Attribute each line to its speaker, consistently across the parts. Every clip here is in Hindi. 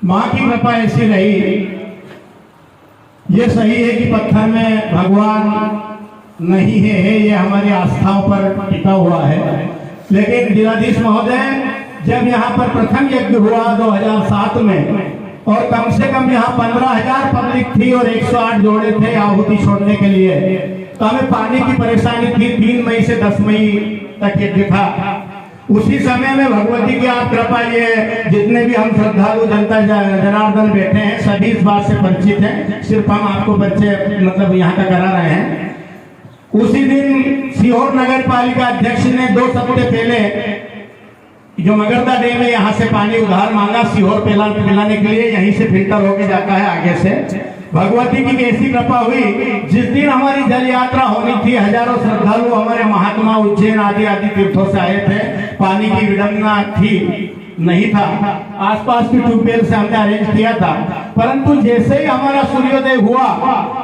Speaker 1: माँ की कृपा ऐसी रही। ये सही है कि पत्थर में भगवान नहीं है, ये हमारी आस्थाओं पर टिका हुआ है। लेकिन जिलाधीश महोदय, जब यहाँ पर प्रथम यज्ञ हुआ 2007 में, और कम से कम यहाँ 15,000 पब्लिक थी और 108 जोड़े थे आहुति छोड़ने के लिए, तो हमें पानी की परेशानी थी। 3 मई से 10 मई तक यज्ञ था। उसी समय में भगवती की आप कृपा, ये जितने भी हम श्रद्धालु जनता जनार्दन बैठे हैं सभी इस बात से परिचित हैं, सिर्फ हम आपको परिचय मतलब यहाँ का करा रहे हैं। उसी दिन सीहोर नगर पालिका अध्यक्ष ने 2 हफ्ते पहले जो मगरदा डैम में यहाँ से पानी उधार मांगा सीहोर पिलाने के लिए, यहीं से फिल्टर होके जाता है आगे से। भगवती की कैसी कृपा हुई, जिस दिन हमारी जल यात्रा होनी थी, हजारों श्रद्धालु हमारे महात्मा उज्जैन आदि तीर्थों से आए थे। पानी की विडंबना थी, नहीं था, आसपास की ट्यूबवेल से हमने अरेंज किया था। परंतु जैसे ही हमारा सूर्योदय हुआ,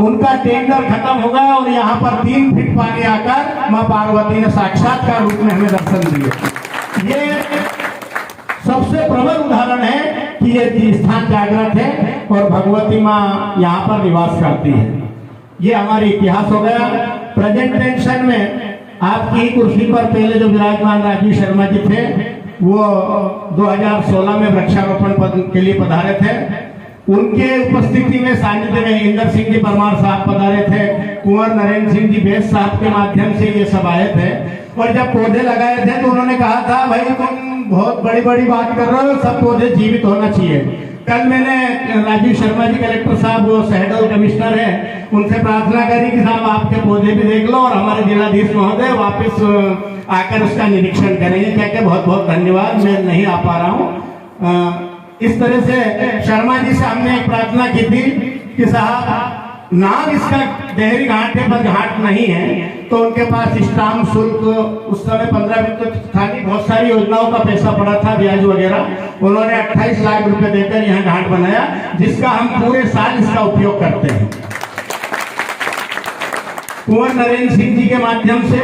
Speaker 1: उनका टेंडर खत्म हो गया और यहाँ पर 3 फीट पानी आकर माँ पार्वती ने साक्षात्कार रूप में हमें दर्शन दिए। ये सबसे प्रबल उदाहरण है कि ये स्थान जागृत है और भगवती माँ यहाँ पर निवास करती है। ये हमारे इतिहास हो गया। प्रेजेंटेशन में आपकी कुर्सी पर पहले जो विराजमान राजीव शर्मा जी थे, वो 2016 में वृक्षारोपण के लिए पधारे थे। उनके उपस्थिति में सानिध्य में इंदर सिंह जी परमार साहब पधारे थे, कुंवर नरेंद्र सिंह जी बेस साहब के माध्यम से ये सब आए थे। और जब पौधे लगाए थे तो उन्होंने कहा था, भाई तुम बहुत बड़ी बड़ी बात कर रहे हो, सब पौधे जीवित होना चाहिए। कल मैंने राजीव शर्मा जी कलेक्टर साहब, वो शहडोल कमिश्नर है, उनसे प्रार्थना करी कि साहब आपके पौधे भी देख लो और हमारे जिलाधीश महोदय वापस आकर उसका निरीक्षण करेंगे। क्या क्या बहुत बहुत धन्यवाद, मैं नहीं आ पा रहा हूँ। इस तरह से शर्मा जी से हमने एक प्रार्थना की थी कि साहब नाम इसका देहरी घाट है पर घाट नहीं है, तो उनके पास स्टाम्प शुल्क उस समय 15 तो स्थानीय बहुत सारी योजनाओं का पैसा पड़ा था, ब्याज वगैरह। उन्होंने 28 लाख रुपए देकर यहाँ घाट बनाया, जिसका हम पूरे साल इसका उपयोग करते हैं। कुंवर नरेंद्र सिंह जी के माध्यम से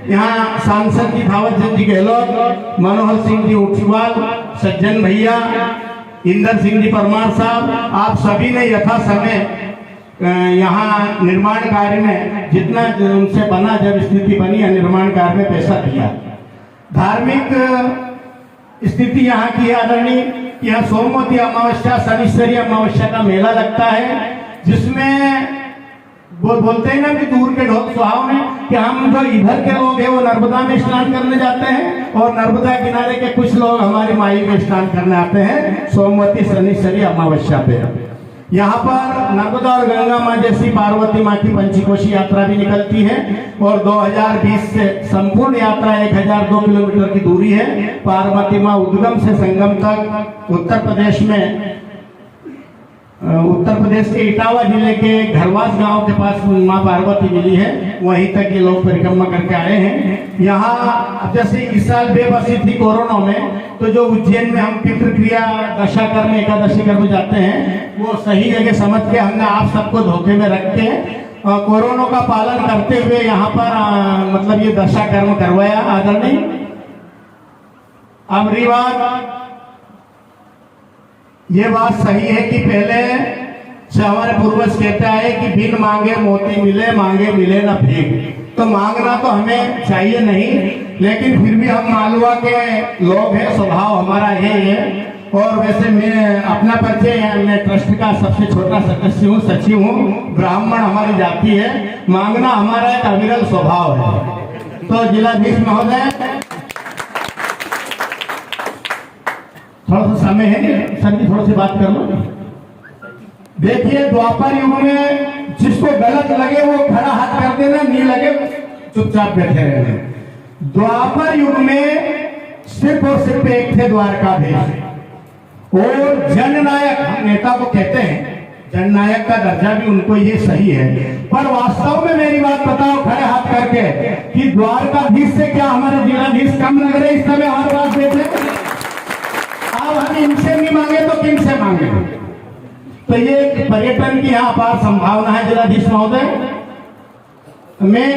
Speaker 1: यहाँ सांसद जी थावर चंद जी गहलोत, मनोहर सिंह जी ऊंटवाल, सज्जन भैया, इंदर सिंह जी परमार साहब, आप सभी ने यथा समय यहाँ निर्माण कार्य में जितना उनसे बना, जब स्थिति बनी है निर्माण कार्य में पैसा दिया। धार्मिक स्थिति यहाँ की आदरणीय, यहाँ सोमवती अमावस्या, शनिश्चरी अमावस्या का मेला लगता है, जिसमें वो बोलते हैं ना कि दूर के ढोल सुहावने, कि हम जो इधर के लोग हैं वो नर्मदा में स्नान करने जाते हैं और नर्मदा किनारे के कुछ लोग हमारी माई में स्नान करने आते हैं सोमवती शनिश्चरी अमावस्या पे। यहाँ पर नर्मदा और गंगा माँ जैसी पार्वती माँ की पंचकोशी यात्रा भी निकलती है और 2020 से संपूर्ण यात्रा 1002 किलोमीटर की दूरी है। पार्वती माँ उद्गम से संगम तक उत्तर प्रदेश के इटावा जिले के घरवास गांव के पास माँ पार्वती मिली है, वहीं तक ये लोग परिक्रमा करके आए हैं। यहाँ जैसे इस साल बेबसी थी कोरोना में, तो जो उज्जैन में हम पितृक्रिया दशा कर्म एकादशी कर्म जाते हैं, वो सही जगह समझ के हमने आप सबको धोखे में रख के कोरोना का पालन करते हुए यहाँ पर मतलब ये दशा कर्म करवाया। आदरणीय अब ये बात सही है कि पहले से हमारे पूर्वज कहते आए कि बिन मांगे मोती मिले, मांगे मिले ना भीख। तो मांगना तो हमें चाहिए नहीं, लेकिन फिर भी हम मालवा के लोग हैं, स्वभाव हमारा है। और वैसे मैं अपना परिचय है, मैं ट्रस्ट का सबसे छोटा सदस्य हूँ, सचिव हूँ, ब्राह्मण हमारी जाति है, मांगना हमारा एक अविरल स्वभाव है। तो जिलाधीश महोदय, थोड़ा सा समय है सर जी, थोड़ा सी बात कर लो। देखिए द्वापर युग में जिसको गलत लगे वो खड़ा हाथ कर देना, नहीं लगे चुपचाप बैठे रहना। द्वापर युग में सिर्फ और सिर्फ एक थे द्वारकाधीश, और जननायक हम नेता को कहते हैं, जननायक का दर्जा भी उनको ये सही है। पर वास्तव में मेरी बात बताओ खड़े हाथ करके कि द्वारकाधीश से क्या हमारे जिलाधीश कम लग रहे इस समय हमारे पास बैठे? अब हम इनसे नहीं मांगे तो किन से मांगे? तो ये पर्यटन की यहाँ अपार संभावना है जिलाधीश महोदय। मैं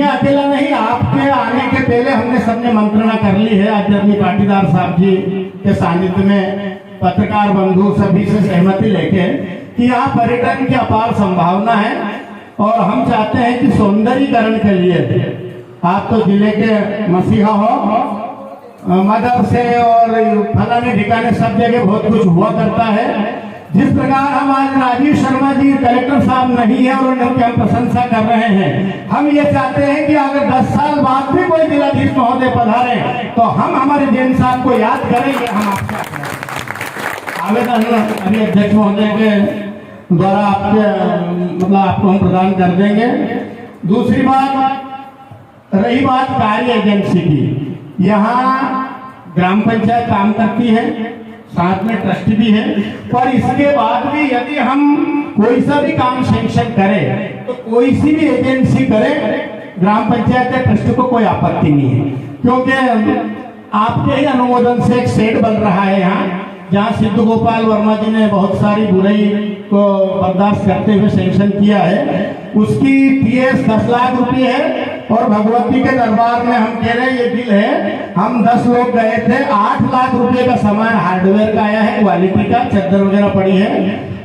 Speaker 1: अकेला नहीं, आपके आने के पहले हमने सबने मंत्रणा कर ली है आदरणीय पाटीदार साहब जी के सानिध्य में पत्रकार बंधु सभी से सहमति लेके कि यहाँ पर्यटन की अपार संभावना है और हम चाहते हैं कि सौंदर्यीकरण के लिए आप तो जिले के मसीहा हो, मदरसे और फलाने ठिकाने सब जगह बहुत कुछ हुआ करता है। जिस प्रकार हम आज राजीव शर्मा जी कलेक्टर साहब नहीं है और उनकी हम प्रशंसा कर रहे हैं, हम ये चाहते हैं कि अगर 10 साल बाद भी कोई जिलाधीश महोदय पधारे तो हम हमारे जैन साहब को याद करेंगे। हम आपसे आवेदन अभी अध्यक्ष महोदय के द्वारा आपके आपको हम प्रदान कर देंगे। दूसरी बात, रही बात कार्य एजेंसी की, यहाँ ग्राम पंचायत काम करती है, साथ में ट्रस्ट भी है, पर इसके बाद भी यदि हम कोई सा भी काम सैंक्शन करें तो कोई सी भी एजेंसी करे, ग्राम पंचायत या ट्रस्ट को कोई आपत्ति नहीं है, क्योंकि आपके ही अनुमोदन से एक शेड बन रहा है यहाँ, जहाँ सिद्धू गोपाल वर्मा जी ने बहुत सारी बुराई को बर्दाश्त करते हुए सैंक्शन किया है। उसकी टीएस 10 लाख रुपए है और भगवती के दरबार में हम कह रहे हैं ये बिल है, हम 10 लोग गए थे, 8 लाख रुपए का सामान हार्डवेयर का आया है, क्वालिटी का, चादर वगैरह पड़ी है,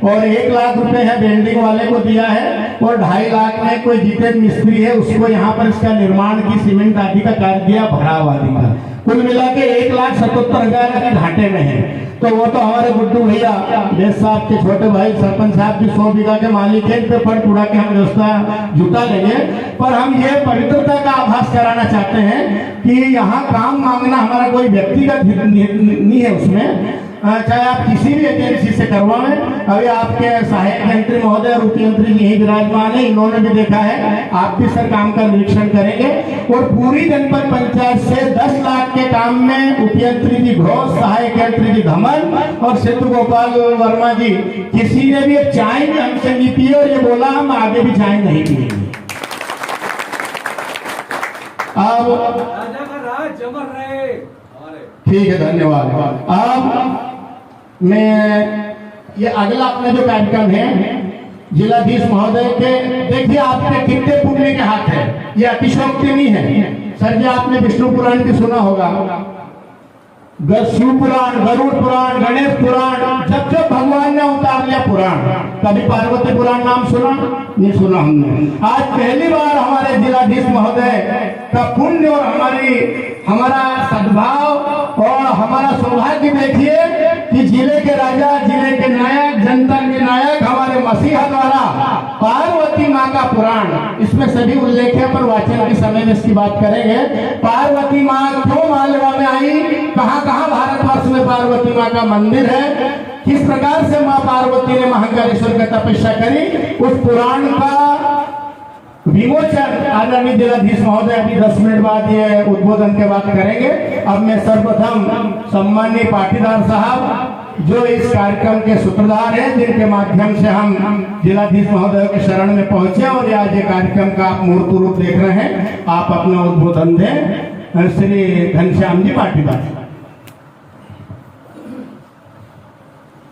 Speaker 1: और 1 लाख रुपए है बिल्डिंग वाले को दिया है, और 2.5 लाख में कोई जितेंद्र मिस्त्री है उसको यहाँ पर इसका निर्माण की सीमेंट आदि का कार्य दिया, भराव आदि का, कुल मिला के 1,77,000 के घाटे में है। तो वो तो हमारे गुड्डू भैया देश साहब के छोटे भाई सरपंच साहब भी 100 बीघा के मालिक है, पे फंड उड़ा के हम व्यवस्था जुटा लेंगे। पर हम ये पवित्रता का आभास कराना चाहते हैं कि यहाँ काम मांगना हमारा कोई व्यक्तिगत नहीं है उसमें, चाहे आप किसी भी एजेंसी से करवाएं। अभी आपके सहायक मंत्री महोदय और उपमंत्री जी विराजमान है, इन्होंने भी देखा है, आप भी सर काम का निरीक्षण करेंगे और पूरी जनपद पंचायत से 10 लाख के काम में उपमंत्री जी घोष, सहायक मंत्री जी धमन और सिद्धू गोपाल वर्मा जी, किसी ने भी चाय भी हमसे नहीं पी और ये बोला हम आगे भी चाय नहीं पिएंगे। अब ठीक है, धन्यवाद। अब मैं ये अगला अपना जो कार्यक्रम है जिलाधीश महोदय के, देखिए आपके कितने पुण्य के हाथ है, ये अतिशयोक्ति नहीं है। सर जी आपने विष्णु पुराण भी सुना होगा, शिव पुराण, गरुड़ पुराण, गणेश पुराण, जब जब भगवान ने उतार लिया पुराण, कभी पार्वती पुराण नाम सुना नहीं सुना हमने। आज पहली बार हमारे जिलाधीश महोदय का पुण्य और हमारा सद्भाव और हमारा सौभाग्य देखिए कि जिले के राजा, जिले के नायक, जनता के नायक हमारे मसीहा द्वारा पार्वती माँ का पुराण, इसमें सभी उल्लेख है पर वाचन के समय में इसकी बात करेंगे। पार्वती माँ क्यों मालवा में आई, कहाँ कहाँ भारतवर्ष में पार्वती माँ का मंदिर है, किस प्रकार से माँ पार्वती ने महाकालेश्वर का तपस्या करी, उस पुराण का विमोचन आदरणीय जिलाधीश महोदय अभी 10 मिनट बाद ये उद्बोधन के बाद करेंगे। अब मैं सर्वप्रथम सम्माननीय पाटीदार साहब जो इस कार्यक्रम के सूत्रधार हैं, जिनके माध्यम से हम जिलाधीश महोदय के शरण में पहुंचे और आज ये कार्यक्रम का आप मूर्त रूप देख रहे हैं, आप अपना उद्बोधन दें। श्री घनश्याम जी पाटीदार।